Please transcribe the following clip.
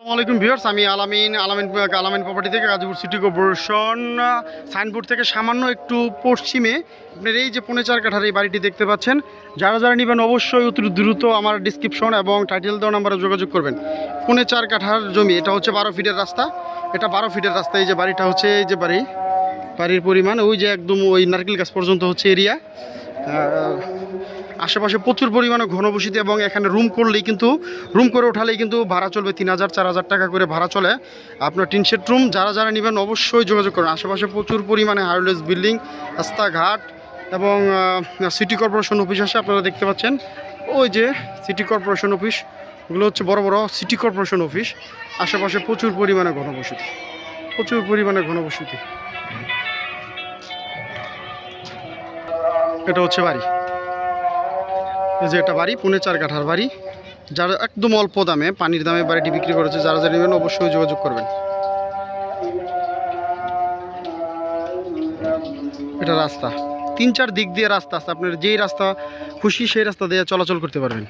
আসসালামাইকুম ভিউয়ার্স, আমি আলামিন প্রপার্টি থেকে গাজীপুর সিটি কর্পোরেশন সাইনবোর্ড থেকে সামান্য একটু পশ্চিমে আপনার এই যে 4.5 কাঠার এই বাড়িটি দেখতে পাচ্ছেন। যারা যারা নেবেন অবশ্যই অতি দ্রুত আমার ডিসক্রিপশন এবং টাইটেল দেওয়া নাম্বারে যোগাযোগ করবেন। 4.5 কাঠার জমি, এটা হচ্ছে 12 ফিটের রাস্তা। এটা 12 ফিটের রাস্তা। এই যে বাড়িটা হচ্ছে, এই যে বাড়ির পরিমাণ ওই যে একদম ওই নারকেল গাছ পর্যন্ত হচ্ছে এরিয়া। আশেপাশে প্রচুর পরিমাণে ঘনবসতি এবং এখানে রুম করলেই কিন্তু রুম করে ওঠালেই কিন্তু ভাড়া চলবে 3000-4000 টাকা করে ভাড়া চলে আপনার টিনশেড রুম। যারা যারা নেবেন অবশ্যই যোগাযোগ করুন। আশেপাশে প্রচুর পরিমাণে হাইওয়েজ বিল্ডিং, রাস্তাঘাট এবং সিটি কর্পোরেশন অফিস আছে। আপনারা দেখতে পাচ্ছেন ওই যে সিটি কর্পোরেশন অফিস, ওগুলো হচ্ছে বড় বড় সিটি কর্পোরেশন অফিস। আশেপাশে প্রচুর পরিমাণে ঘনবসতি। এটা হচ্ছে বাড়ি, এই যে একটা বাড়ি 4.5 কাঠার বাড়ি। যারা একদম অল্প দামে, পানির দামে বাড়িটি বিক্রি করেছে, যারা যারা নেবেন অবশ্যই যোগাযোগ করবেন। এটা রাস্তা 3-4 দিক দিয়ে রাস্তা আছে, আপনার যেই রাস্তা খুশি সেই রাস্তা দিয়ে চলাচল করতে পারবেন।